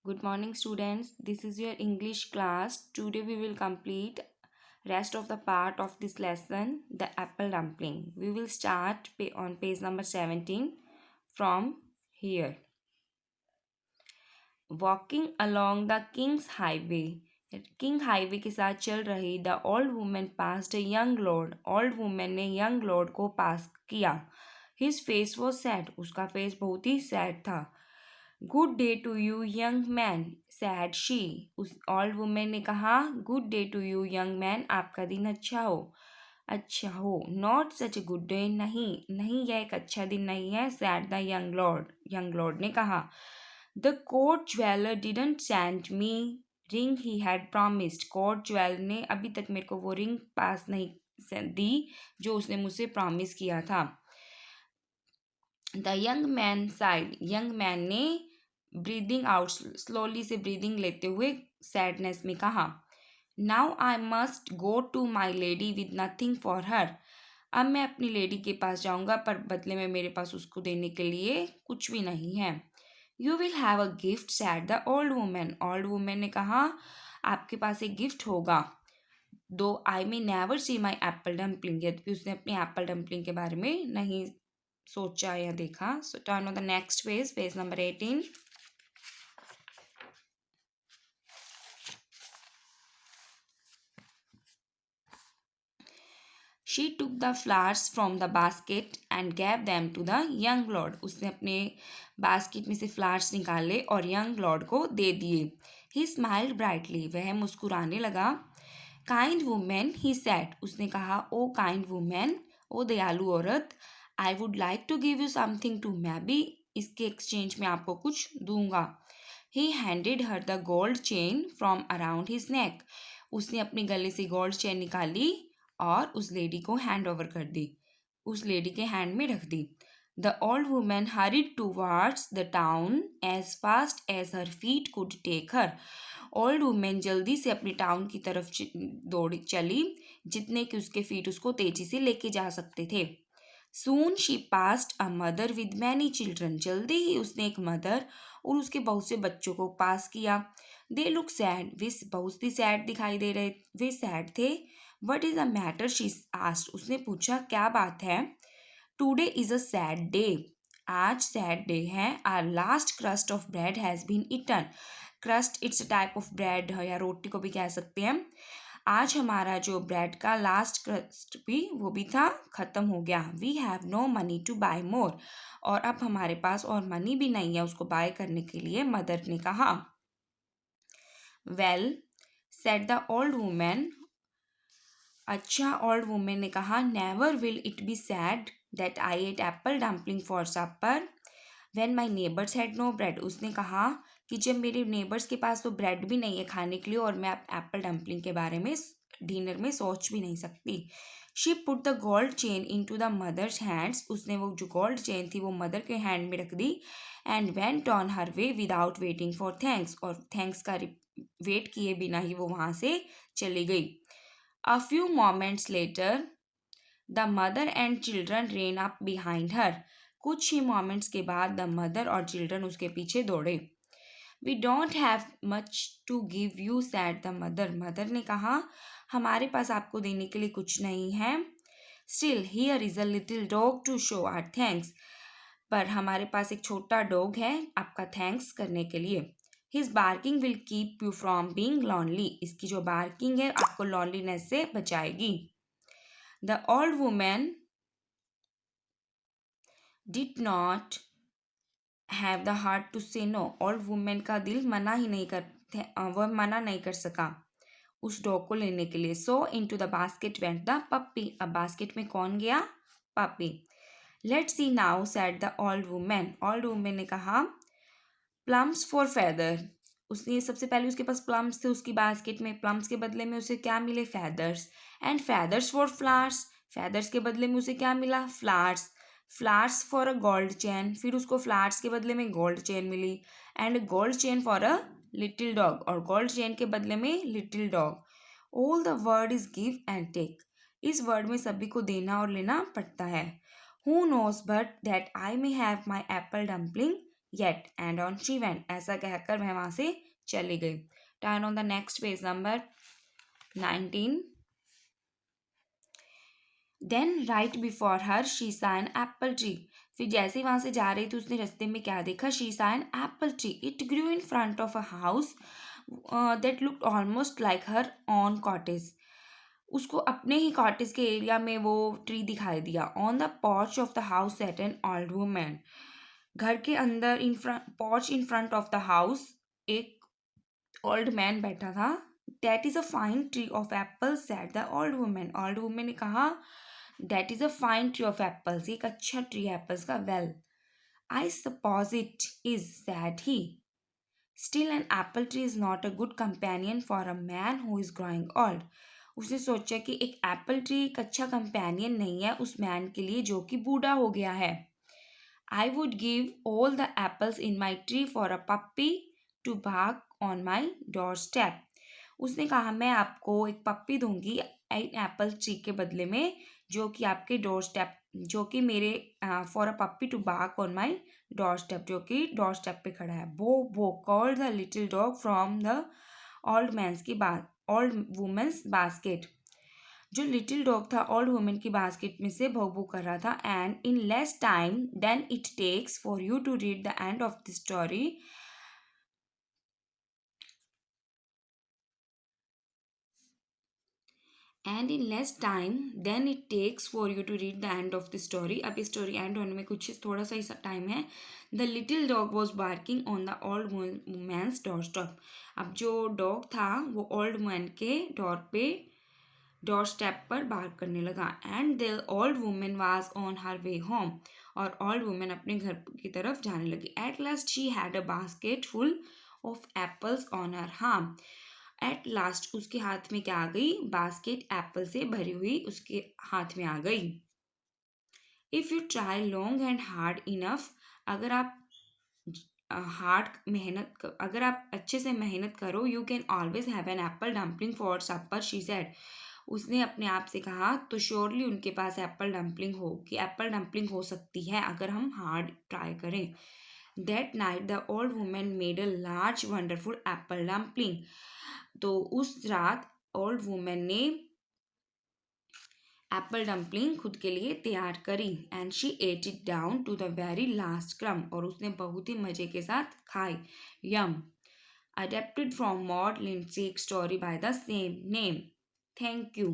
Good morning, students. This is your English class. Today we will complete rest of the part of this lesson, the apple dumpling. We will start on page number 17 from here. Walking along the King's Highway. King highway के साथ चल रही the old women passed a young lord. Old women ने young lord को पास किया. His face was sad. उसका face बहुत ही सैड था. Good day to you young man said she. उस ओल्ड वुमेन ने कहा good day to you young man, आपका दिन अच्छा हो. Not such a good day, नहीं यह एक अच्छा दिन नहीं है. सैड द यंग लॉर्ड ने कहा. The court jeweller didn't send me ring he had promised. Court jeweller ने अभी तक मेरे को वो रिंग पास नहीं दी जो उसने मुझसे प्रॉमिस किया था. The young man sighed. Young man ने ब्रीदिंग आउट, स्लोली से ब्रीदिंग लेते हुए सैडनेस में कहा. Now I must go to my lady with nothing for her. अब मैं अपनी लेडी के पास जाऊंगा पर बदले में मेरे पास उसको देने के लिए कुछ भी नहीं है. You will have a gift said the old women. Old women ने कहा आपके पास एक गिफ्ट होगा. Though I may never see my apple dumpling. यद्यपि उसने अपनी एप्पल डम्पलिंग के बारे में नहीं सोचा या देखा. सो turn on the next page, page number 18. She took the flowers from the basket and gave them to the young lord. उसने अपने बास्केट में से फ्लावर्स निकाले और यंग लॉर्ड को दे दिए. He smiled brightly. वह मुस्कुराने लगा. Kind woman, he said. उसने कहा ओ काइंड वुमेन, ओ दयालु औरत. I would like to give you something too. मैं भी इसके एक्सचेंज में आपको कुछ दूंगा. He handed her the gold chain from around his neck. उसने अपने गले से गोल्ड चेन निकाली और उस लेडी को हैंड ओवर कर दी, उस लेडी के हैंड में रख दी. The old women hurried towards the town as fast as her feet could take her. Old women जल्दी से अपनी टाउन की तरफ दौड़ी चली जितने कि उसके फीट उसको तेजी से लेके जा सकते थे. Soon she passed a mother with many children. जल्दी ही उसने एक मदर और उसके बहुत से बच्चों को पास किया. They look sad. वे बहुत ही सैड दिखाई दे रहे, वे सैड थे. What is the matter she asked. उसने पूछा क्या बात है. Today is a sad day. आज सैड डे है. Our last crust of bread has been eaten. Crust it's type of bread या रोटी को भी कह सकते हैं. आज हमारा जो ब्रेड का लास्ट क्रस्ट भी वो भी था, ख़त्म हो गया. We have no money to buy more. और अब हमारे पास और मनी भी नहीं है उसको बाय करने के लिए, मदर ने कहा. Well said the old women. अच्छा, ओल्ड वुमेन ने कहा. Never will it be said that I ate apple dumpling for supper when my neighbours had no bread. उसने कहा कि जब मेरे नेबर्स के पास तो ब्रेड भी नहीं है खाने के लिए और मैं एप्पल डम्पलिंग के बारे में डिनर में सोच भी नहीं सकती. She put the gold chain into the mother's hands. उसने वो जो गोल्ड चेन थी वो मदर के हैंड में रख दी. And went on her way without waiting for thanks. और थैंक्स का वेट किए बिना ही वो वहाँ से चली गई. A few moments later, the mother and children ran up behind her. कुछ ही मोमेंट्स के बाद द मदर और चिल्ड्रन उसके पीछे दौड़े. We don't have much to give you, said the mother. Mother ने कहा हमारे पास आपको देने के लिए कुछ नहीं है. Still, here is a little dog to show our thanks. पर हमारे पास एक छोटा डॉग है आपका थैंक्स करने के लिए. His barking will keep you from being lonely. इसकी जो बार्किंग है आपको लॉनलीनेस से बचाएगी. The old woman did not have the heart to say no. Old woman का दिल मना ही नहीं कर वह मना नहीं कर सका उस डॉग को लेने के लिए. So into the basket went the puppy. अब बास्केट में कौन गया? Puppy. Let's see now, said the old woman. Old woman ने कहा प्लम्स फॉर फेदर. उसने सबसे पहले उसके पास प्लम्स थे उसकी बास्केट में. प्लम्स के बदले में उसे क्या मिले? Feathers. And feathers for flowers. Feathers के बदले में उसे क्या मिला? Flowers. Flowers for a gold chain. फिर उसको फ्लावर्स के बदले में गोल्ड चेन मिली. And gold chain for a little dog. और गोल्ड चेन के बदले में little dog. All the word is give and take. इस वर्ड में सभी को देना और लेना पड़ता है. Who knows but that I may have my apple dumpling yet and on she went. ऐसा कहकर वह वहाँ से चली गई. Turn on the next page, number 19. Then right before her she saw an apple tree. फिर जैसे ही वहां से जा रही थी उसने रास्ते में क्या देखा? She saw an apple tree. It grew in front of a house that looked almost like her own cottage. उसको अपने ही कॉटेज के एरिया में वो ट्री दिखाई दिया. On the porch of the house sat an old woman. घर के अंदर इन porch in front of the house एक ओल्ड मैन बैठा था. That is a fine tree of apples, said the old woman. Old women ने कहा that is a fine tree of apples. एक अच्छा ट्री है एप्पल्स का. Well, I suppose it is, said he. Still, an apple tree is not a good companion for a man who is growing old. उसने सोचा कि एक Apple tree एक अच्छा कंपेनियन नहीं है उस मैन के लिए जो कि बूढ़ा हो गया है. I would give all the apples in my tree for a puppy to bark on my doorstep. उसने कहा मैं आपको एक पप्पी दूंगी एप्पल ट्री के बदले में जो कि आपके डोर स्टेप जो कि मेरे for a puppy to bark on my door step जो कि डोर स्टेप पे खड़ा है. वो called the little dog from the old man's की बात ओल्ड वुमेन्स बास्केट. जो लिटिल डॉग था ओल्ड वुमेन की बास्केट में से भौं भौं कर रहा था. And in less time than it takes for you to read the end of the story. And in less time than it takes for you to read the end of the story. अब इस story end होने में कुछ थोड़ा सा ही time है. The little dog was barking on the old women's door stop. अब जो डॉग था वो ओल्ड वुमेन के डोर स्टेप पर बार्क करने लगा. And the old women was on her way home. और ओल्ड वुमेन अपने घर की तरफ जाने लगी. At last she had a basket full of apples on her harm. At last उसके हाथ में क्या आ गई? बास्केट एप्पल से भरी हुई उसके हाथ में आ गई. If you try long and hard enough. अगर आप अगर आप अच्छे से मेहनत करो you can always have an apple dumpling for supper, she said. उसने अपने आप से कहा तो श्योरली उनके पास एप्पल डम्पलिंग हो सकती है अगर हम हार्ड ट्राई करें. That night the old women made a large wonderful apple dumpling. तो उस रात ओल्ड वुमेन ने एप्पल डम्पलिंग खुद के लिए तैयार करी. And she ate it down to the very last crumb. और उसने बहुत ही मजे के साथ खाई. यम. Adapted from Maud Lindsay story by the same name. Thank you.